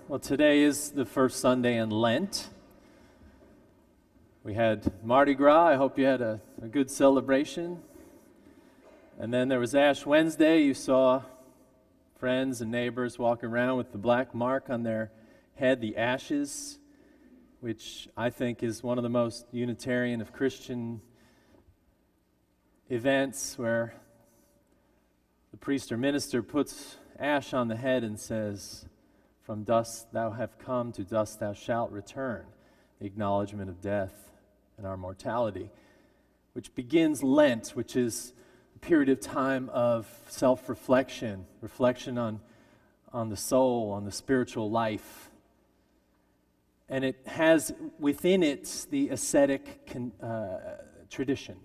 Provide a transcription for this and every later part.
Well, today is the first Sunday in Lent. We had Mardi Gras. I hope you had a good celebration. And then there was Ash Wednesday. You saw friends and neighbors walking around with the black mark on their head, the ashes, which I think is one of the most Unitarian of Christian events, where the priest or minister puts ash on the head and says, "From dust thou have come, to dust thou shalt return," the acknowledgement of death and our mortality, which begins Lent, which is a period of time of self-reflection, reflection on the soul, on the spiritual life. And it has within it the ascetic tradition.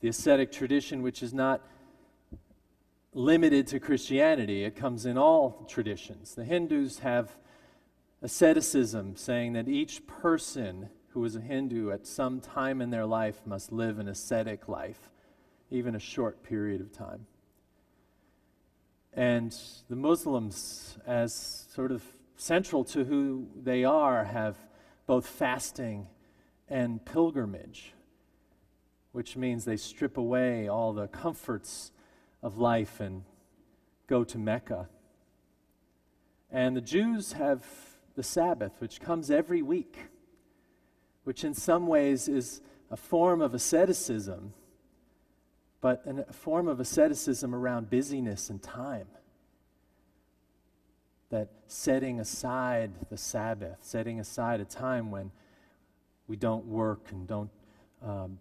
The ascetic tradition, which is not limited to Christianity. It comes in all traditions. The Hindus have asceticism, saying that each person who is a Hindu at some time in their life must live an ascetic life, even a short period of time. And the Muslims, as sort of central to who they are, have both fasting and pilgrimage, which means they strip away all the comforts of life and go to Mecca. And the Jews have the Sabbath, which comes every week, which in some ways is a form of asceticism, but a form of asceticism around busyness and time. That setting aside the Sabbath, setting aside a time when we don't work and don't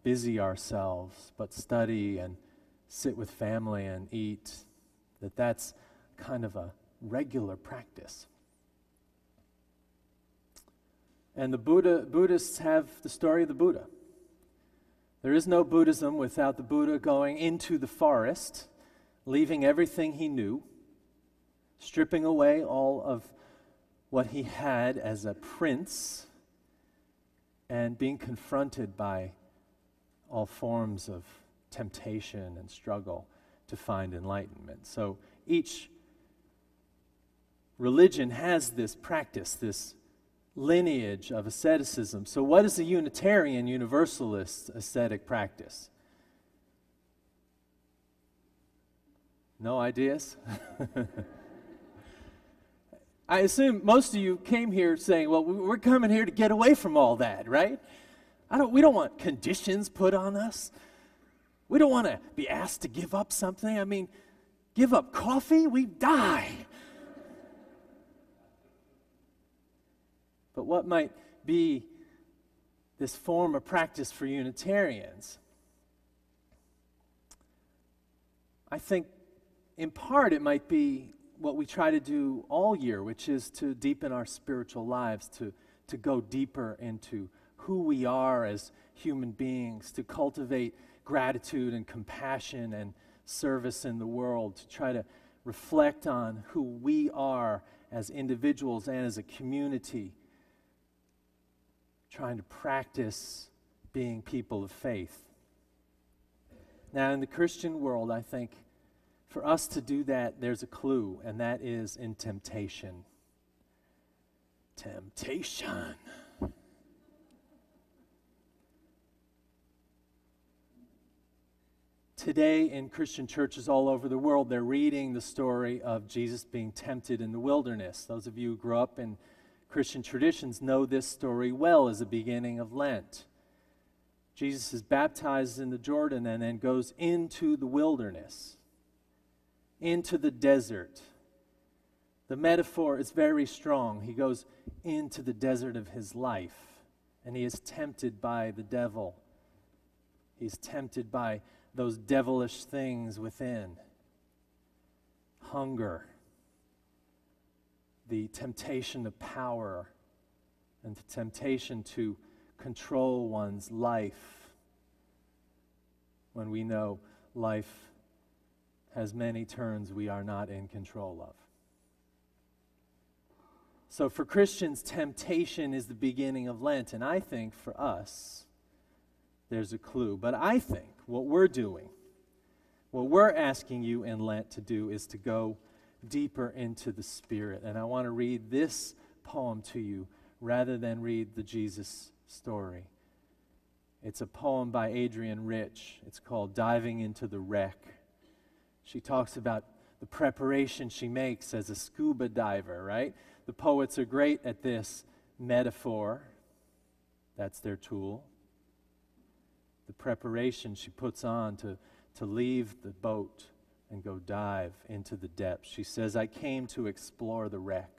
busy ourselves, but study and sit with family and eat, that's kind of a regular practice. And the Buddhists have the story of the Buddha. There is no Buddhism without the Buddha going into the forest, leaving everything he knew, stripping away all of what he had as a prince, and being confronted by all forms of temptation and struggle to find enlightenment. So each religion has this practice, this lineage of asceticism. So what is a Unitarian Universalist ascetic practice? No ideas? I assume most of you came here saying, well, we're coming here to get away from all that, right? We don't want conditions put on us. We don't want to be asked to give up something. I mean, give up coffee, we die. But what might be this form of practice for Unitarians? I think in part it might be what we try to do all year, which is to deepen our spiritual lives, to go deeper into who we are as human beings, to cultivate gratitude and compassion and service in the world, to try to reflect on who we are as individuals and as a community, trying to practice being people of faith. Now, in the Christian world, I think for us to do that, there's a clue, and that is in temptation. Temptation. Today in Christian churches all over the world, they're reading the story of Jesus being tempted in the wilderness. Those of you who grew up in Christian traditions know this story well as the beginning of Lent. Jesus is baptized in the Jordan and then goes into the wilderness, into the desert. The metaphor is very strong. He goes into the desert of his life, and he is tempted by the devil. He's tempted by those devilish things within. Hunger, the temptation of power, and the temptation to control one's life, when we know life has many turns we are not in control of. So for Christians, temptation is the beginning of Lent, and I think for us, there's a clue. But I think what we're doing, what we're asking you in Lent to do, is to go deeper into the Spirit. And I want to read this poem to you rather than read the Jesus story. It's a poem by Adrienne Rich. It's called Diving into the Wreck. She talks about the preparation she makes as a scuba diver, right? The poets are great at this metaphor. That's their tool. The preparation she puts on to leave the boat and go dive into the depths. She says, I came to explore the wreck.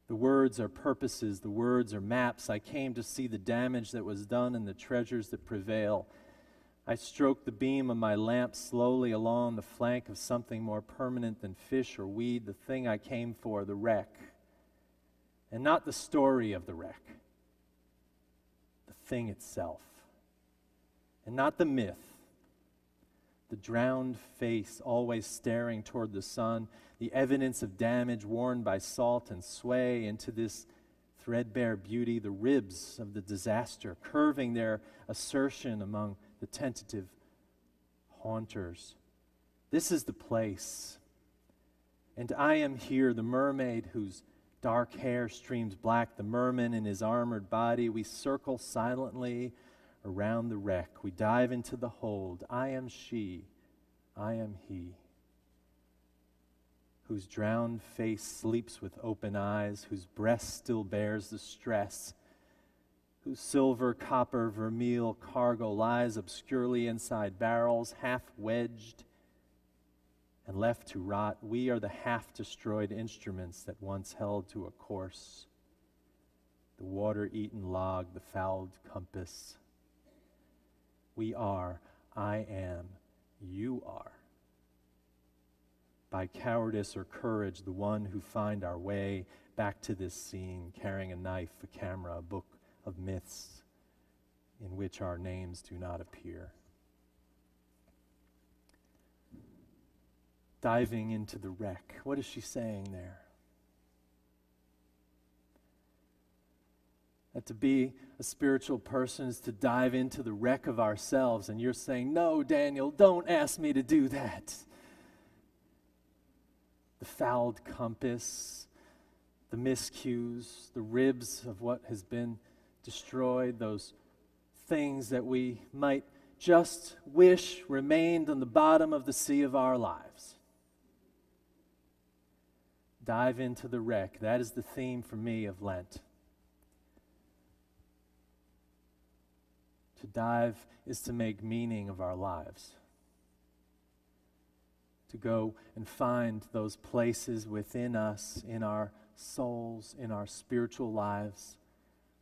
The words are purposes, the words are maps. I came to see the damage that was done and the treasures that prevail. I stroked the beam of my lamp slowly along the flank of something more permanent than fish or weed, the thing I came for, the wreck. And not the story of the wreck, the thing itself. And not the myth, the drowned face always staring toward the sun, the evidence of damage worn by salt and sway into this threadbare beauty, the ribs of the disaster, curving their assertion among the tentative haunters. This is the place. And I am here, the mermaid whose dark hair streams black, the merman in his armored body. We circle silently around the wreck. We dive into the hold. I am she, I am he, whose drowned face sleeps with open eyes, whose breast still bears the stress, whose silver, copper, vermeil cargo lies obscurely inside barrels, half wedged and left to rot. We are the half-destroyed instruments that once held to a course, the water-eaten log, the fouled compass. We are, I am, you are. By cowardice or courage, the one who find our way back to this scene, carrying a knife, a camera, a book of myths in which our names do not appear. Diving into the wreck. What is she saying there? That to be a spiritual person is to dive into the wreck of ourselves. And you're saying, no, Daniel, don't ask me to do that. The fouled compass, the miscues, the ribs of what has been destroyed, those things that we might just wish remained on the bottom of the sea of our lives. Dive into the wreck. That is the theme for me of Lent. To dive is to make meaning of our lives. To go and find those places within us, in our souls, in our spiritual lives,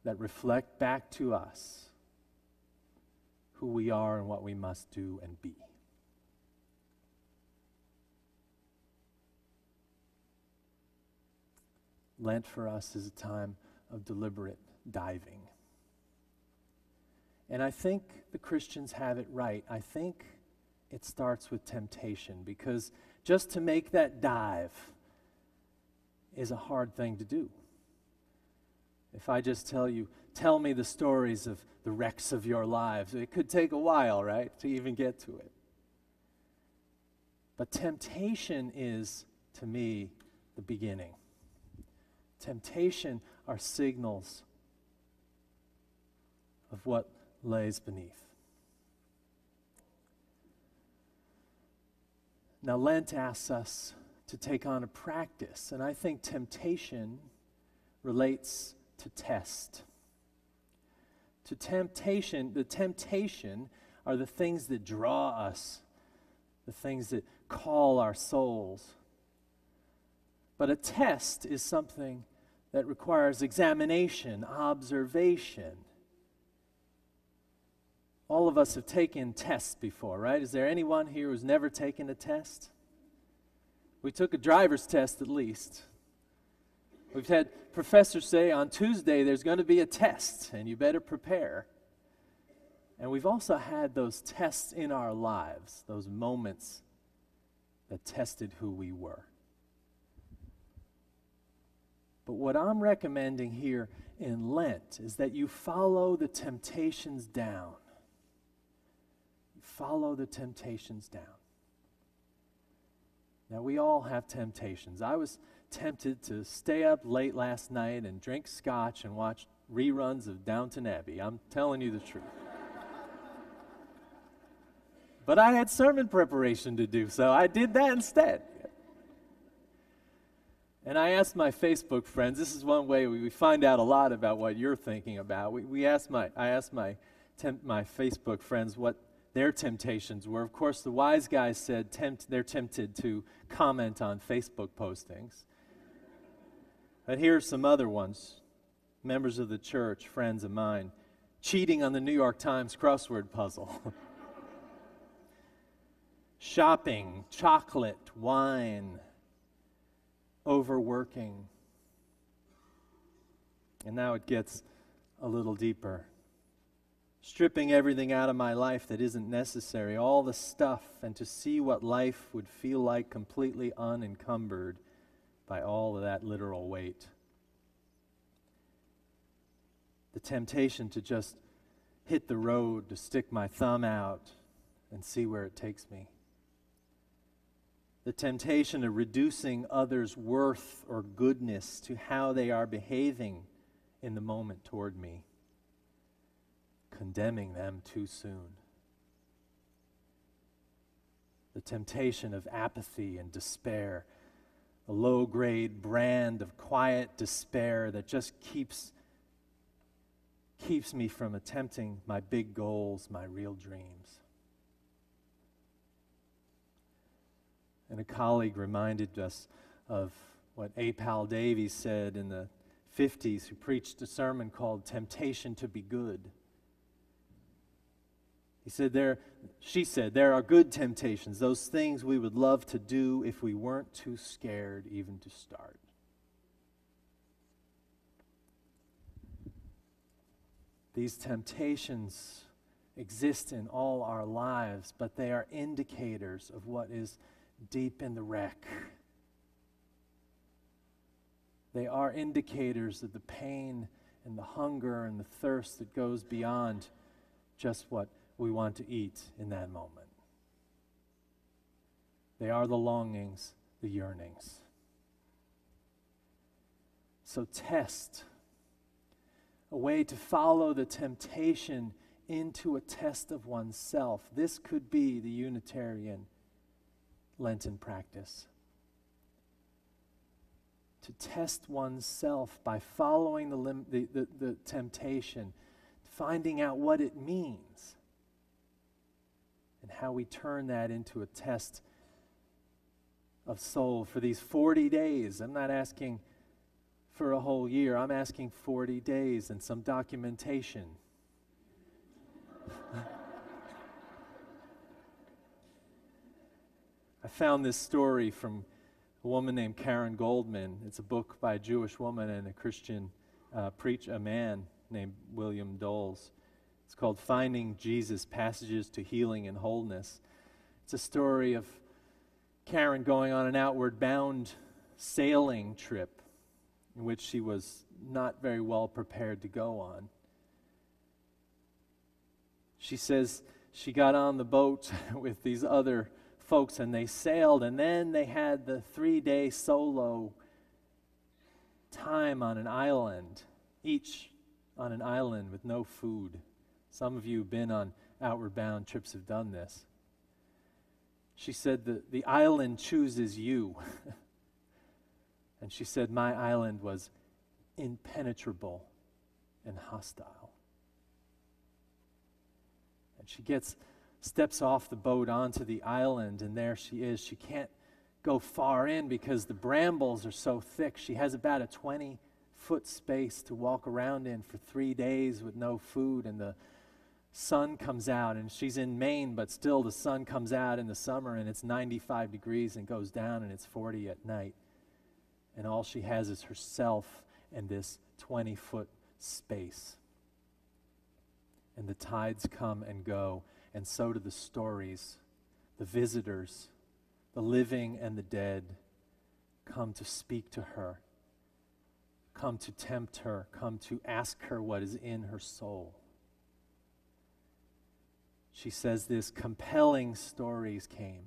that reflect back to us who we are and what we must do and be. Lent for us is a time of deliberate diving. And I think the Christians have it right. I think it starts with temptation, because just to make that dive is a hard thing to do. If I just tell me the stories of the wrecks of your lives, it could take a while, right, to even get to it. But temptation is, to me, the beginning. Temptation are signals of what lays beneath. Now, Lent asks us to take on a practice, and I think temptation relates to test. To temptation, the temptation are the things that draw us, the things that call our souls. But a test is something that requires examination, observation. All of us have taken tests before, right? Is there anyone here who's never taken a test? We took a driver's test at least. We've had professors say on Tuesday there's going to be a test and you better prepare. And we've also had those tests in our lives, those moments that tested who we were. But what I'm recommending here in Lent is that you follow the temptations down. You follow the temptations down. Now, we all have temptations. I was tempted to stay up late last night and drink scotch and watch reruns of Downton Abbey. I'm telling you the truth. But I had sermon preparation to do, so I did that instead. And I asked my Facebook friends, this is one way we find out a lot about what you're thinking about. I asked my Facebook friends what their temptations were. Of course, the wise guys said they're tempted to comment on Facebook postings. But here are some other ones. Members of the church, friends of mine, cheating on the New York Times crossword puzzle. Shopping, chocolate, wine, overworking. And now it gets a little deeper. Stripping everything out of my life that isn't necessary, all the stuff, and to see what life would feel like completely unencumbered by all of that literal weight. The temptation to just hit the road, to stick my thumb out and see where it takes me. The temptation of reducing others' worth or goodness to how they are behaving in the moment toward me. Condemning them too soon. The temptation of apathy and despair. A low-grade brand of quiet despair that just keeps me from attempting my big goals, my real dreams. And a colleague reminded us of what A. Powell Davies said in the 50s, who preached a sermon called Temptation to be Good. She said, there are good temptations, those things we would love to do if we weren't too scared even to start. These temptations exist in all our lives, but they are indicators of what is deep in the wreck. They are indicators of the pain and the hunger and the thirst that goes beyond just what we want to eat in that moment. They are the longings, the yearnings. So test. A way to follow the temptation into a test of oneself. This could be the Unitarian Lenten practice. To test oneself by following the temptation, finding out what it means, and how we turn that into a test of soul for these 40 days. I'm not asking for a whole year. I'm asking 40 days and some documentation. I found this story from a woman named Karen Goldman. It's a book by a Jewish woman and a Christian a man named William Doles. It's called Finding Jesus, Passages to Healing and Wholeness. It's a story of Karen going on an outward bound sailing trip in which she was not very well prepared to go on. She says she got on the boat with these other folks and they sailed, and then they had the 3-day solo time on an island, each on an island with no food. Some of you who've been on outward bound trips have done this. She said the island chooses you. And she said my island was impenetrable and hostile. And she steps off the boat onto the island, and there she is. She can't go far in because the brambles are so thick. She has about a 20-foot space to walk around in for 3 days with no food, and the sun comes out, and she's in Maine, but still the sun comes out in the summer, and it's 95 degrees and goes down, and it's 40 at night. And all she has is herself and this 20-foot space. And the tides come and go, and so do the stories. The visitors, the living and the dead, come to speak to her, come to tempt her, come to ask her what is in her soul. She says this: compelling stories came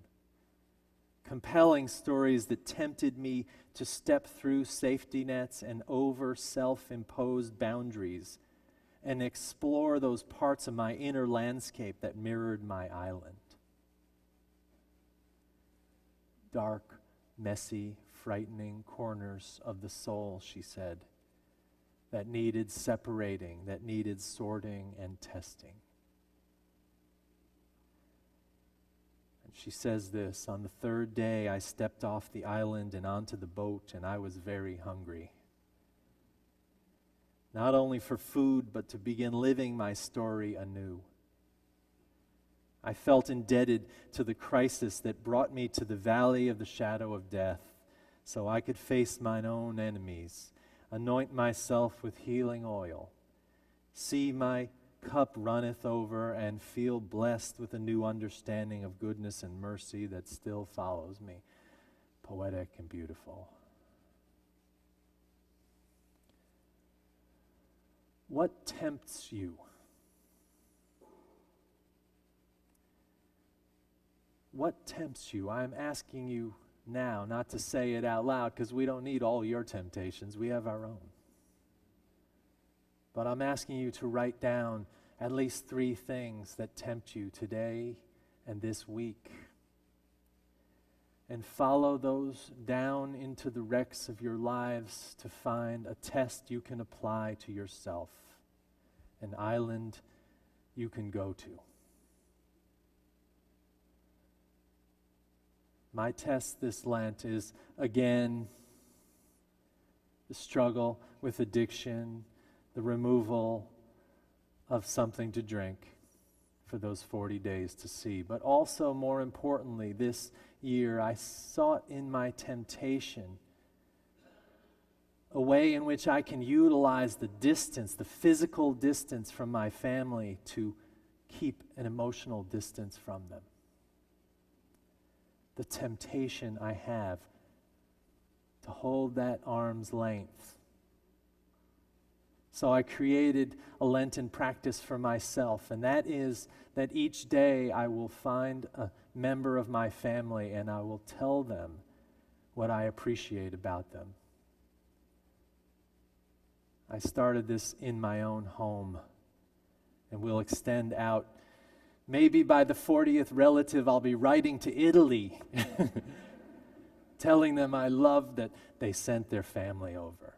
compelling stories that tempted me to step through safety nets and over self-imposed boundaries and explore those parts of my inner landscape that mirrored my island. Dark, messy, frightening corners of the soul, she said, that needed separating, that needed sorting and testing. And she says this, on the third day I stepped off the island and onto the boat, and I was very hungry. Not only for food, but to begin living my story anew. I felt indebted to the crisis that brought me to the valley of the shadow of death, so I could face mine own enemies, anoint myself with healing oil, see my cup runneth over, and feel blessed with a new understanding of goodness and mercy that still follows me. Poetic and beautiful. What tempts you? What tempts you? I'm asking you now, not to say it out loud, because we don't need all your temptations. We have our own. But I'm asking you to write down at least 3 things that tempt you today and this week. And follow those down into the wrecks of your lives to find a test you can apply to yourself, an island you can go to. My test this Lent is, again, the struggle with addiction, the removal of something to drink for those 40 days to see. But also, more importantly, this year I sought in my temptation a way in which I can utilize the distance, the physical distance from my family, to keep an emotional distance from them. The temptation I have to hold that arm's length. So I created a Lenten practice for myself, and that is that each day I will find a member of my family and I will tell them what I appreciate about them. I started this in my own home, and will extend out. Maybe by the 40th relative, I'll be writing to Italy, telling them I love that they sent their family over.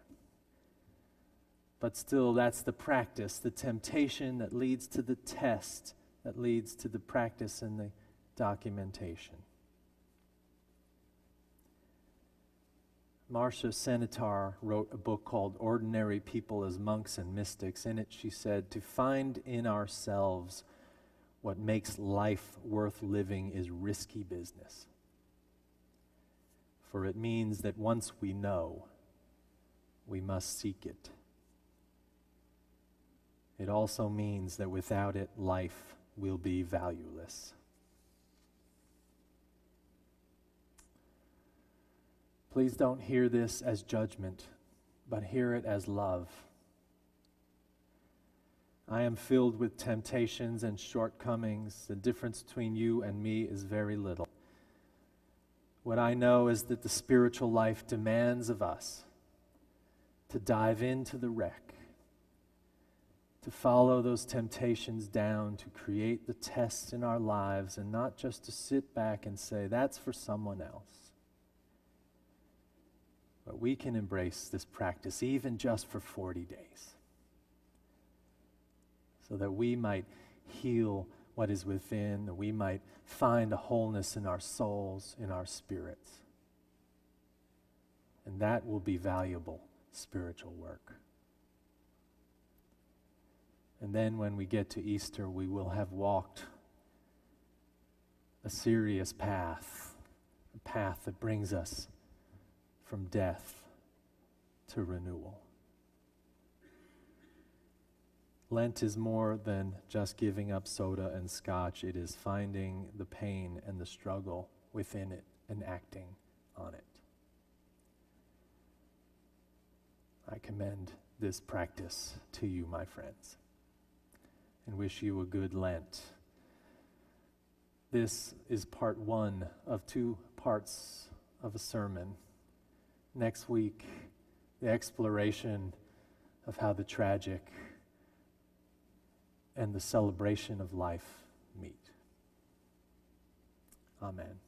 But still, that's the practice, the temptation that leads to the test, that leads to the practice and the documentation. Marcia Senator wrote a book called Ordinary People as Monks and Mystics. In it, she said, to find in ourselves what makes life worth living is risky business. For it means that once we know, we must seek it. It also means that without it, life will be valueless. Please don't hear this as judgment, but hear it as love. I am filled with temptations and shortcomings. The difference between you and me is very little. What I know is that the spiritual life demands of us to dive into the wreck, to follow those temptations down, to create the tests in our lives, and not just to sit back and say, that's for someone else. But we can embrace this practice even just for 40 days. So that we might heal what is within, that we might find a wholeness in our souls, in our spirits. And that will be valuable spiritual work. And then when we get to Easter, we will have walked a serious path, a path that brings us from death to renewal. Lent is more than just giving up soda and scotch. It is finding the pain and the struggle within it and acting on it. I commend this practice to you, my friends, and wish you a good Lent. this is part one of 2 parts of a sermon. Next week, the exploration of how the tragic and the celebration of life meet. Amen.